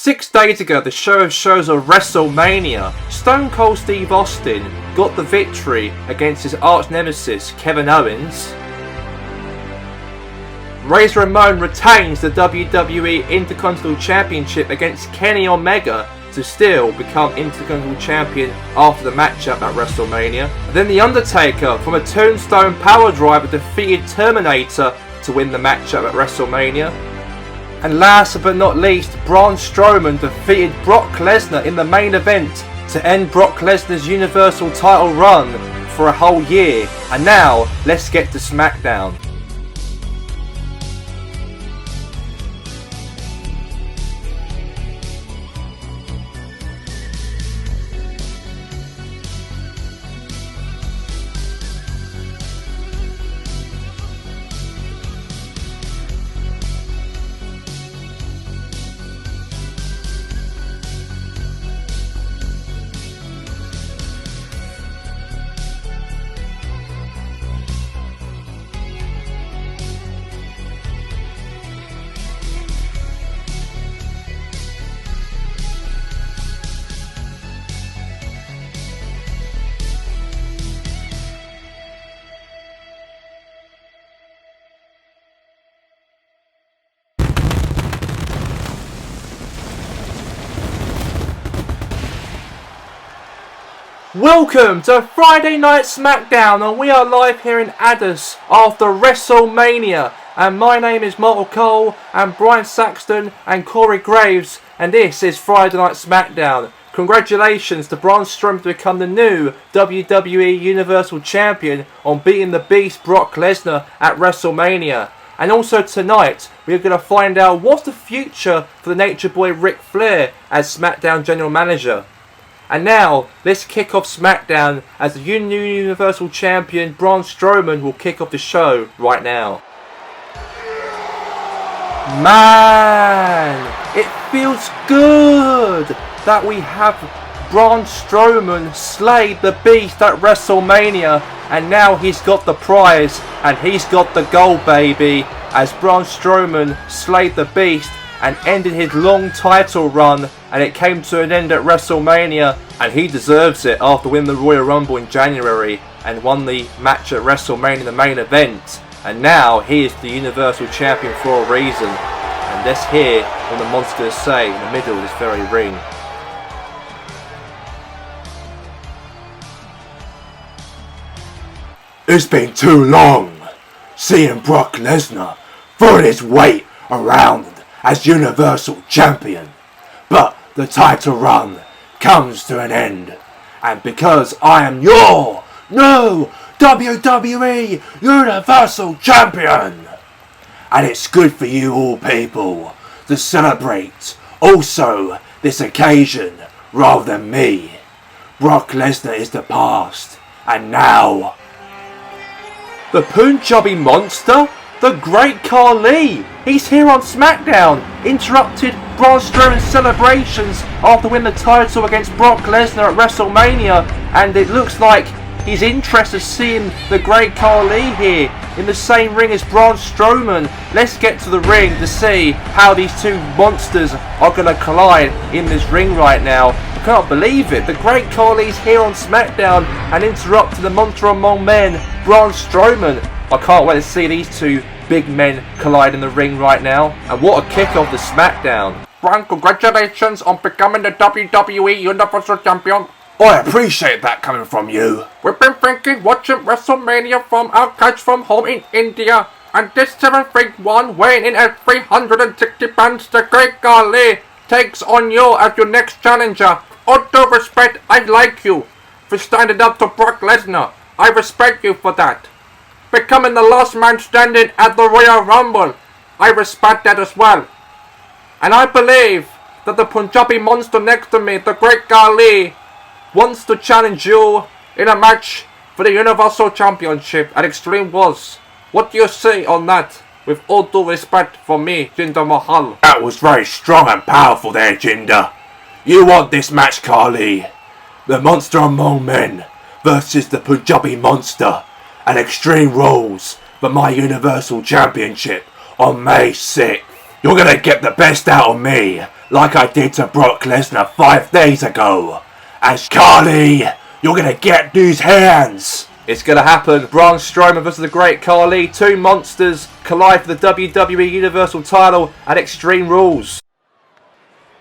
6 days ago, the show of shows of WrestleMania, Stone Cold Steve Austin got the victory against his arch nemesis Kevin Owens. Razor Ramon retains the WWE Intercontinental Championship against Kenny Omega to still become Intercontinental Champion after the matchup at WrestleMania. And then The Undertaker from a Tombstone Powerdriver defeated Terminator to win the matchup at WrestleMania. And last but not least, Braun Strowman defeated Brock Lesnar in the main event to end Brock Lesnar's Universal title run for a whole year. And now, let's get to SmackDown. Welcome to Friday Night Smackdown, and we are live here in Addis after WrestleMania. And my name is Mortal Cole, and Brian Saxton, and Corey Graves, and this is Friday Night Smackdown. Congratulations to Braun Strowman to become the new WWE Universal Champion on beating the Beast Brock Lesnar at WrestleMania. And also tonight, we're going to find out what's the future for the Nature Boy Ric Flair as SmackDown General Manager. And now, let's kick off SmackDown as the new Universal Champion Braun Strowman will kick off the show right now. Man, it feels good that we have Braun Strowman slay the Beast at WrestleMania, and now he's got the prize and he's got the gold, baby, as Braun Strowman slayed the Beast and ended his long title run, and it came to an end at WrestleMania, and he deserves it after winning the Royal Rumble in January and won the match at WrestleMania, the main event. And now he is the Universal Champion for a reason. And let's hear what the Monsters say in the middle of this very ring. It's been too long seeing Brock Lesnar throwing his weight around as Universal Champion, but the title run comes to an end, and because I am your new WWE Universal Champion, and it's good for you all people to celebrate also this occasion rather than me. Brock Lesnar is the past, and now the Punjabi Monster, the Great Khali, he's here on SmackDown, interrupted Braun Strowman's celebrations after winning the title against Brock Lesnar at WrestleMania, and it looks like he's interested in seeing the Great Khali here in the same ring as Braun Strowman. Let's get to the ring to see how these two monsters are going to collide in this ring right now. I can't believe it, the Great Khali's here on SmackDown and interrupted the Monster Among Men, Braun Strowman. I can't wait to see these two big men collide in the ring right now. And what a kickoff to SmackDown. Braun, congratulations on becoming the WWE Universal Champion. I appreciate that coming from you. We've been thinking watching WrestleMania from our couch from home in India, and this 7'1", weighing in at 360 pounds, the Great Khali takes on you as your next challenger. All due respect, I like you for standing up to Brock Lesnar. I respect you for that. Becoming the last man standing at the Royal Rumble, I respect that as well. And I believe that the Punjabi Monster next to me, the Great Khali, wants to challenge you in a match for the Universal Championship at Extreme Wars. What do you say on that? With all due respect for me, Jinder Mahal. That was very strong and powerful there, Jinder. You want this match, Khali? The Monster Among Men versus the Punjabi Monster at Extreme Rules for my Universal Championship on May 6th. You're gonna get the best out of me, like I did to Brock Lesnar 5 days ago. As Carly, you're gonna get these hands. It's going to happen. Braun Strowman versus the Great Khali. Two monsters collide for the WWE Universal title at Extreme Rules.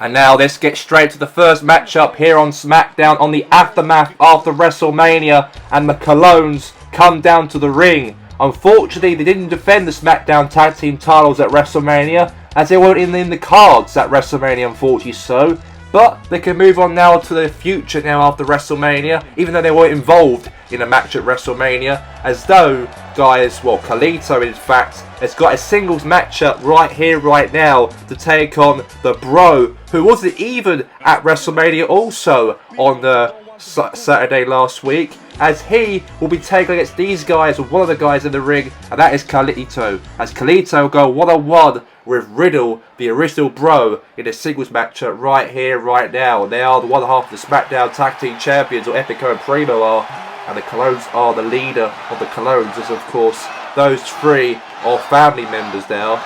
And now let's get straight to the first matchup here on SmackDown on the aftermath after WrestleMania, and the Colognes come down to the ring. Unfortunately, they didn't defend the SmackDown Tag Team titles at WrestleMania, as they weren't in the cards at WrestleMania, unfortunately so. But they can move on now to the future now after WrestleMania, even though they weren't involved in a match at WrestleMania. As though, guys, well, Carlito in fact has got a singles matchup right here, right now, to take on the Bro, who wasn't even at WrestleMania also on the Saturday last week, as he will be taking against these guys, or one of the guys in the ring, and that is Carlito. As Carlito will go one-on-one with Riddle, the original Bro, in a singles matchup right here, right now. They are the one half of the SmackDown Tag Team Champions, or Epico and Primo are, and the Colognes are the leader of the Colognes, as of course those three are family members now.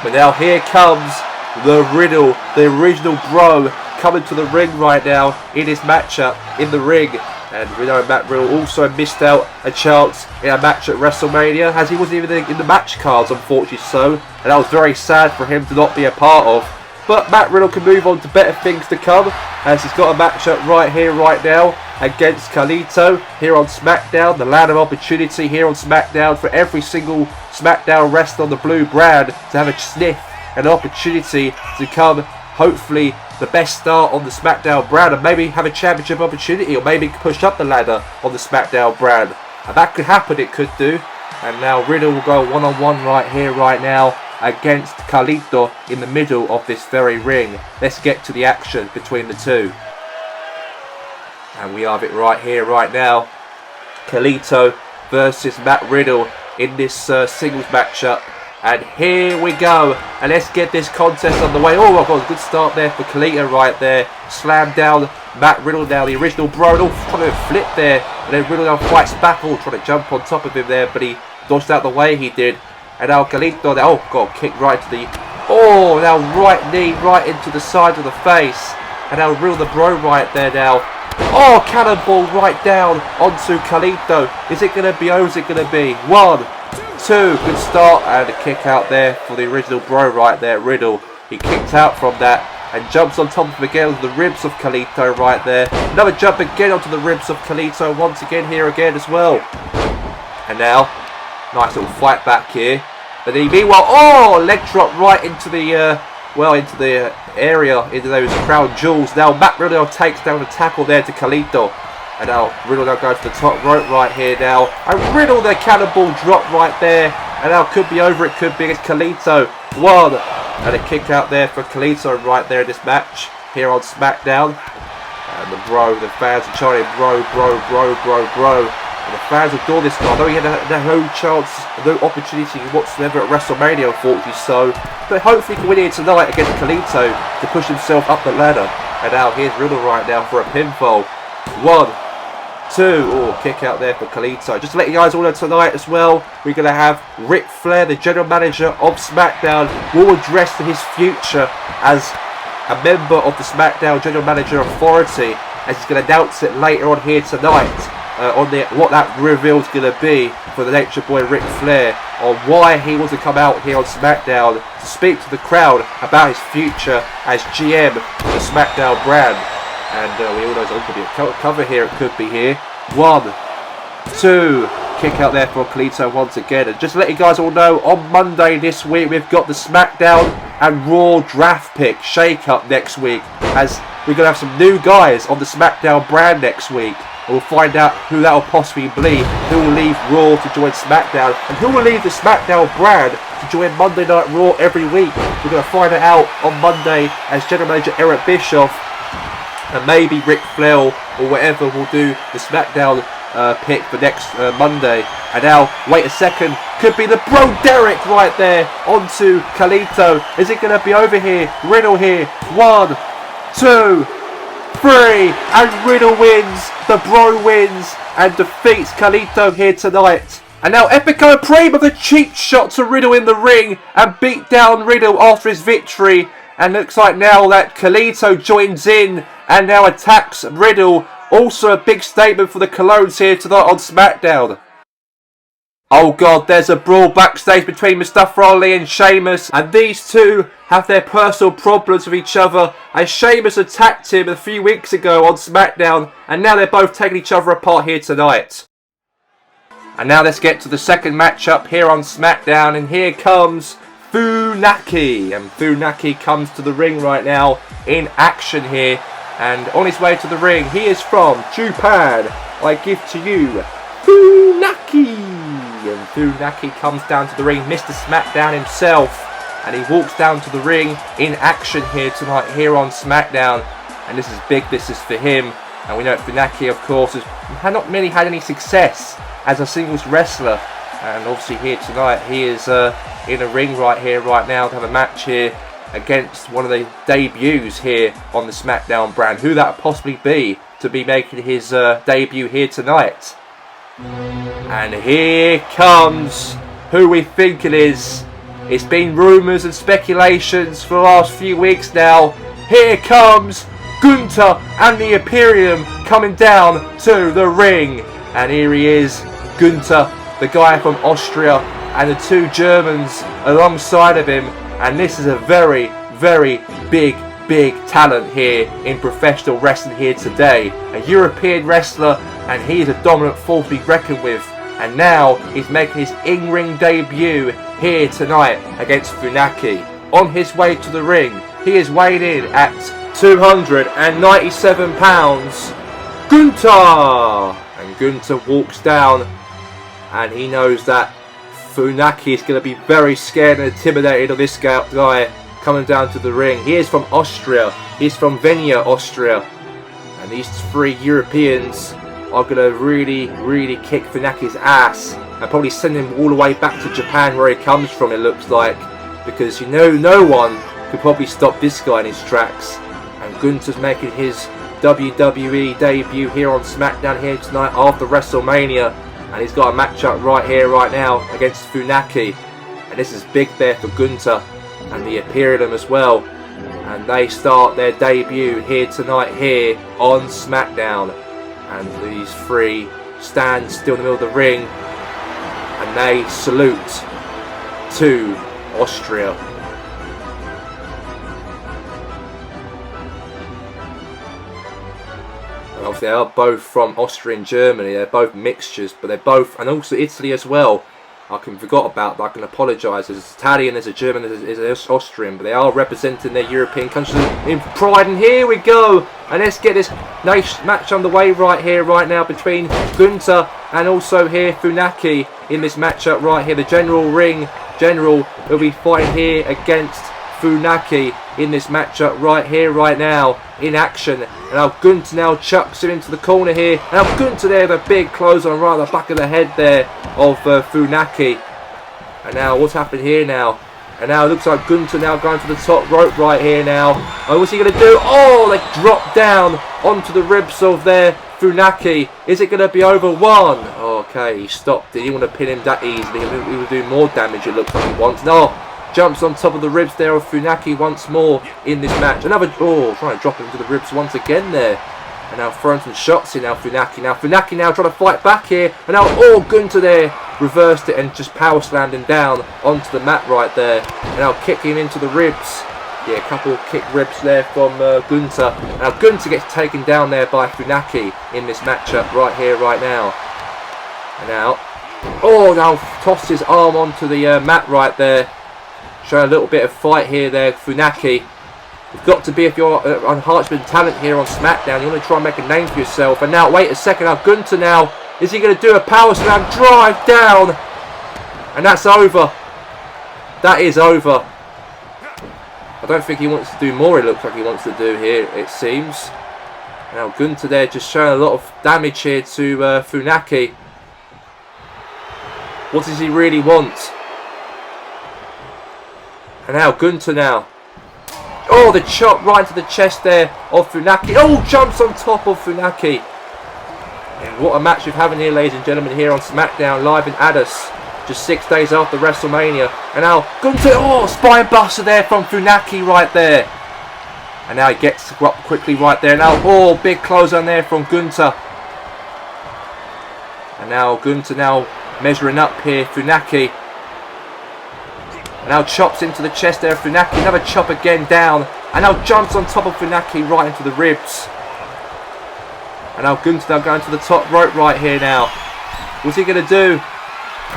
But now here comes the Riddle, the original Bro, coming to the ring right now in this matchup in the ring. And we know Matt Riddle also missed out a chance in a match at WrestleMania, as he wasn't even in the match cards, unfortunately so. And that was very sad for him to not be a part of. But Matt Riddle can move on to better things to come, as he's got a matchup right here, right now, against Carlito here on SmackDown. The land of opportunity here on SmackDown for every single SmackDown wrestler on the blue brand to have a sniff, an opportunity to come, hopefully, the best start on the SmackDown brand, and maybe have a championship opportunity, or maybe push up the ladder on the SmackDown brand. And that could happen, it could do. And now Riddle will go one-on-one right here, right now, against Carlito in the middle of this very ring. Let's get to the action between the two. And we have it right here, right now. Carlito versus Matt Riddle in this singles matchup. And here we go, and let's get this contest on the way. Oh my god, good start there for Carlito right there. Slam down Matt Riddle now, the original Bro. Oh, trying to flip there, and then Riddle now fights back. Oh, trying to jump on top of him there, but he dodged out the way, he did. And now Carlito, oh god, kick right to the... Oh, now right knee right into the side of the face. And now Riddle the Bro right there now. Oh, cannonball right down onto Carlito. Is it going to be over? Is it going to be? 1, 2, good start, and a kick out there for the original Bro right there, Riddle. He kicked out from that and jumps on top of him again onto the ribs of Carlito right there. Another jump again onto the ribs of Carlito once again here again as well. And now, nice little fight back here. But then meanwhile, oh, leg drop right into the, into the area, into those crown jewels. Now Matt Riddle takes down the tackle there to Carlito. And now Riddle now goes to the top rope right here now. And Riddle the cannonball drop right there. And now could be over, it could be against Carlito. 1. And a kick out there for Carlito right there in this match here on SmackDown. And the Bro, the fans are chanting Bro, Bro, Bro, Bro, Bro. And the fans adore this guy. Though he had no chance, no opportunity whatsoever at WrestleMania, unfortunately so. But hopefully he can win here tonight against Carlito to push himself up the ladder. And now here's Riddle right now for a pinfall. 1, 2, oh, kick out there for Carlito. Just to let you guys all know tonight as well, we're going to have Ric Flair, the general manager of SmackDown, will address his future as a member of the SmackDown General Manager Authority, as he's going to announce it later on here tonight. What that reveal is going to be for the Nature Boy Ric Flair, on why he wants to come out here on SmackDown to speak to the crowd about his future as GM of the SmackDown brand. And we all know it could be a cover here, it could be here. 1, 2, kick out there for Carlito once again. And just to let you guys all know, on Monday this week we've got the SmackDown and Raw draft pick shake-up next week, as we're going to have some new guys on the SmackDown brand next week. And we'll find out who that will possibly be, who will leave Raw to join SmackDown, and who will leave the SmackDown brand to join Monday Night Raw every week. We're going to find it out on Monday, as General Manager Eric Bischoff and maybe Ric Flair or whatever will do the SmackDown pick for next Monday. And now, wait a second, could be the Bro Derek right there onto Carlito. Is it going to be over here? Riddle here. 1, 2, 3, and Riddle wins. The Bro wins and defeats Carlito here tonight And now Epico Prime with a cheap shot to Riddle in the ring and beat down Riddle after his victory. And looks like now that Carlito joins in and now attacks Riddle. Also a big statement for the Colognes here tonight on SmackDown. Oh god, there's a brawl backstage between Mustafa Ali and Sheamus, and these two have their personal problems with each other, as Sheamus attacked him a few weeks ago on SmackDown, and now they're both taking each other apart here tonight. And now let's get to the second matchup here on SmackDown, and here comes Funaki. And Funaki comes to the ring right now in action here, and on his way to the ring, he is from Japan. I give to you Funaki. And Funaki comes down to the ring, Mr. SmackDown himself, and he walks down to the ring in action here tonight here on SmackDown. And this is big, this is for him. And we know that Funaki, of course, has not really had any success as a singles wrestler. And obviously here tonight, he is in a ring right here, right now, to have a match here against one of the debuts here on the SmackDown brand. Who that would possibly be to be making his debut here tonight. And here comes who we think it is. It's been rumours and speculations for the last few weeks now. Here comes Gunther and the Imperium coming down to the ring. And here he is, Gunther, the guy from Austria, and the two Germans alongside of him. And this is a very, very big talent here in professional wrestling here today. A European wrestler, and he is a dominant force to be reckoned with. And now he's making his in-ring debut here tonight against Funaki. On his way to the ring, he is weighed in at 297 pounds. Gunther! And Gunther walks down, and he knows that Funaki is going to be very scared and intimidated of this guy coming down to the ring. He is from Austria. He's from Vienna, Austria. And these three Europeans are going to really kick Funaki's ass and probably send him all the way back to Japan where he comes from, it looks like. Because you know, no one could probably stop this guy in his tracks. And Gunther's making his WWE debut here on SmackDown here tonight after WrestleMania. And he's got a matchup right here, right now against Funaki. And this is big there for Gunther and the Imperium as well. And they start their debut here tonight here on SmackDown. And these three stand still in the middle of the ring and they salute to Austria. And obviously they are both from Austria and Germany. They're both mixtures, but they're both, and also Italy as well. I forgot about that. I can apologise. There's Italian, there's a German, there's an Austrian, but they are representing their European countries in pride. And here we go. And let's get this nice match underway right here, right now, between Gunther and also here Funaki in this matchup right here. The General will be fighting here against Funaki in this matchup right here, right now, in action. And now Gunther now chucks him into the corner here. And now Gunther there with a big close on right at the back of the head there of Funaki. And now what's happened here now? And now it looks like Gunther now going to the top rope right here now. Oh, what's he going to do? Oh, they drop down onto the ribs of their Funaki. Is it going to be over one? Okay, he stopped it. He didn't want to pin him that easily. He will do more damage, it looks like he wants. No, jumps on top of the ribs there of Funaki once more in this match. Another, trying to drop him to the ribs once again there. And now throwing some shots in now Funaki. Now Funaki now trying to fight back here. And now, Gunther there reversed it and just power slammed him down onto the mat right there. And now kicking him into the ribs. Yeah, a couple of kick ribs there from Gunther. Now Gunther gets taken down there by Funaki in this matchup right here, right now. And now, now tossed his arm onto the mat right there. Showing a little bit of fight here there, Funaki. You've got to be, if you're an Hartsman talent here on SmackDown, you want to try and make a name for yourself. And now, wait a second, now Gunther now, is he going to do a power slam drive down? And that's over. That is over. I don't think he wants to do more, it looks like he wants to do here, it seems. Now Gunther there just showing a lot of damage here to Funaki. What does he really want? And now Gunther now. Oh, the chop right into the chest there of Funaki. Oh, jumps on top of Funaki. And what a match we've having here, ladies and gentlemen, here on SmackDown live in Addis. Just 6 days after WrestleMania. And now Gunther, spine buster there from Funaki right there. And now he gets up quickly right there. Now, big close on there from Gunther. And now Gunther now measuring up here, Funaki. And now chops into the chest there, Funaki. Another chop again down. And now jumps on top of Funaki right into the ribs. And now Gunther now going to the top rope right here now. What's he going to do?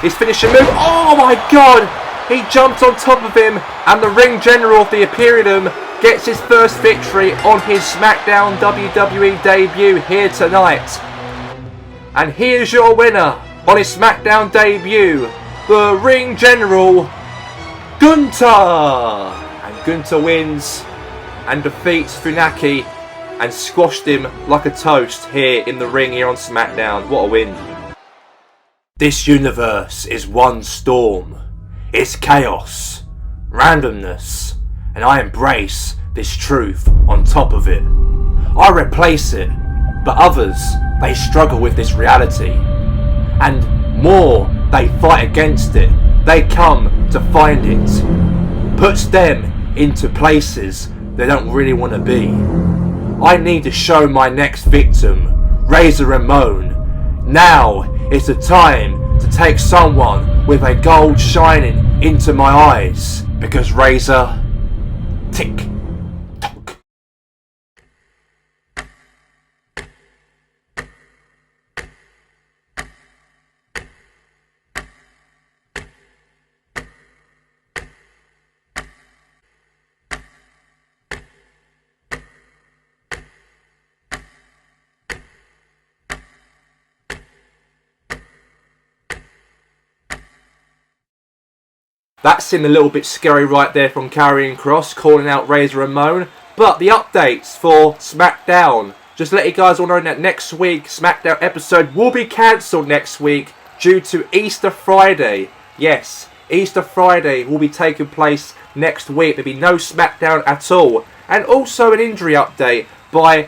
His finishing move. Oh my god! He jumped on top of him. And the ring general of the Imperium gets his first victory on his SmackDown WWE debut here tonight. And here's your winner on his SmackDown debut, the ring general, Gunther! And Gunther wins and defeats Funaki and squashed him like a toast here in the ring here on SmackDown. What a win. This universe is one storm. It's chaos, randomness, and I embrace this truth on top of it. I replace it, but others, they struggle with this reality. And more they fight against it, they come to find it. Puts them into places they don't really want to be. I need to show my next victim, Razor Ramon. Now is the time to take someone with a gold shining into my eyes. Because Razor, tick. That seemed a little bit scary right there from Karrion Kross calling out Razor Ramon. But the updates for SmackDown. Just to let you guys all know that next week SmackDown episode will be cancelled next week due to Easter Friday. Yes, Easter Friday will be taking place next week. There'll be no SmackDown at all. And also an injury update by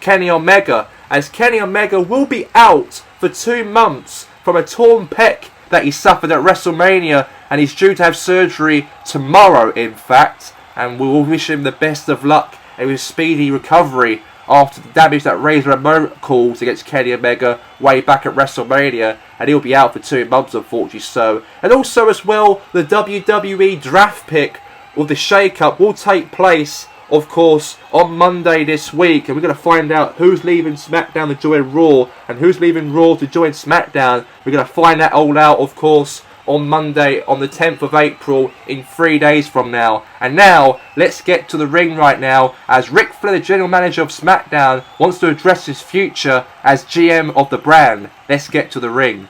Kenny Omega. As Kenny Omega will be out for 2 months from a torn pec that he suffered at WrestleMania, and he's due to have surgery tomorrow, in fact, and we will wish him the best of luck and his speedy recovery after the damage that Razor Ramon caused against Kenny Omega way back at WrestleMania, and he'll be out for 2 months, unfortunately so. And also as well, the WWE draft pick of the shake-up will take place, of course, on Monday this week, and we're going to find out who's leaving SmackDown to join Raw and who's leaving Raw to join SmackDown. We're going to find that all out, of course, on Monday on the 10th of April in 3 days from now. And now, let's get to the ring right now, as Ric Flair, the general manager of SmackDown, wants to address his future as GM of the brand. Let's get to the ring.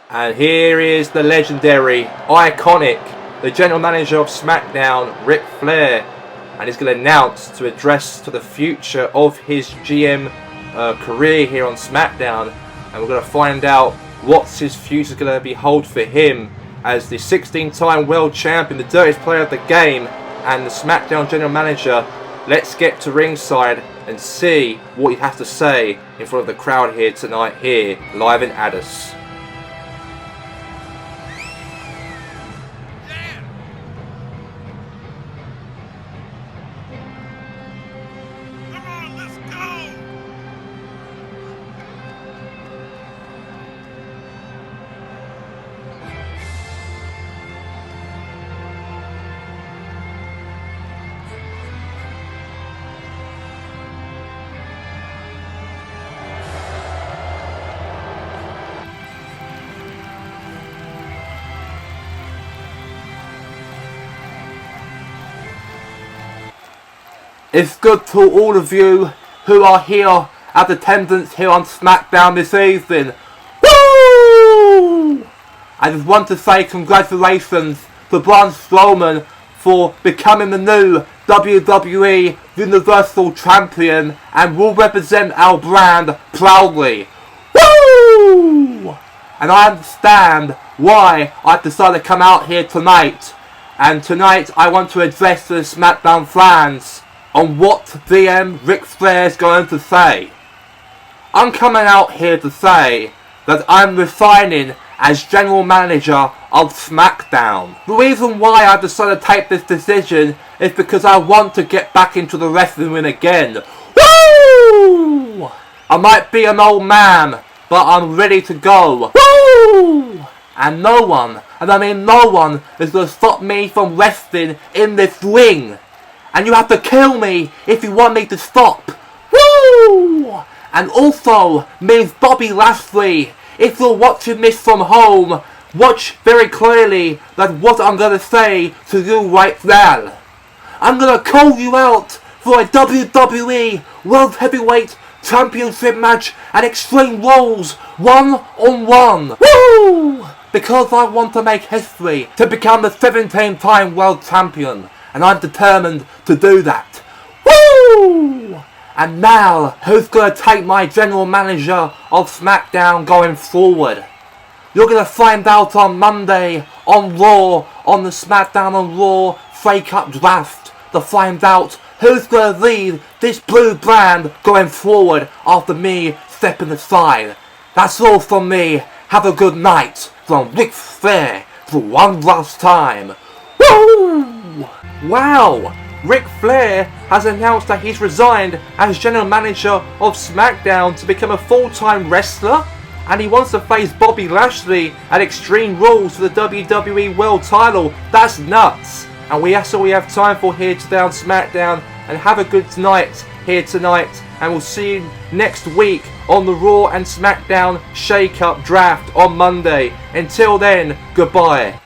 And here is the legendary, iconic, the general manager of SmackDown, Ric Flair. And he's going to announce to address to the future of his GM career here on SmackDown. And we're going to find out what's his future going to be hold for him as the 16-time world champion, the dirtiest player of the game, and the SmackDown general manager. Let's get to ringside and see what he has to say in front of the crowd here tonight, here live in Addis. It's good to all of you who are here at attendance here on SmackDown this evening. Woo! I just want to say congratulations to Braun Strowman for becoming the new WWE Universal Champion and will represent our brand proudly. Woo! And I understand why I decided to come out here tonight. And tonight I want to address the SmackDown fans on what DM Ric Flair is going to say. I'm coming out here to say that I'm resigning as general manager of Smackdown. The reason why I decided to take this decision is because I want to get back into the wrestling ring again. Woo! I might be an old man, but I'm ready to go. Woo! And no one, and I mean no one, is going to stop me from wrestling in this ring. And you have to kill me if you want me to stop. Woo! And also, Ms. Bobby Lashley, if you're watching this from home, watch very clearly that what I'm going to say to you right now. I'm going to call you out for a WWE World Heavyweight Championship match at Extreme Rules 1-on-1. Woo! Because I want to make history to become the 17-time World Champion. And I'm determined to do that. Woo! And now, who's going to take my general manager of SmackDown going forward? You're going to find out on Monday on Raw, on the SmackDown on Raw Fake Up Draft, to find out who's going to lead this blue brand going forward after me stepping aside. That's all from me. Have a good night from Ric Flair for one last time. Woo! Wow! Ric Flair has announced that he's resigned as general manager of SmackDown to become a full-time wrestler, and he wants to face Bobby Lashley at Extreme Rules for the WWE World title. That's nuts! And that's all we have time for here today on SmackDown, and have a good night here tonight, and we'll see you next week on the Raw and SmackDown Shake-Up Draft on Monday. Until then, goodbye.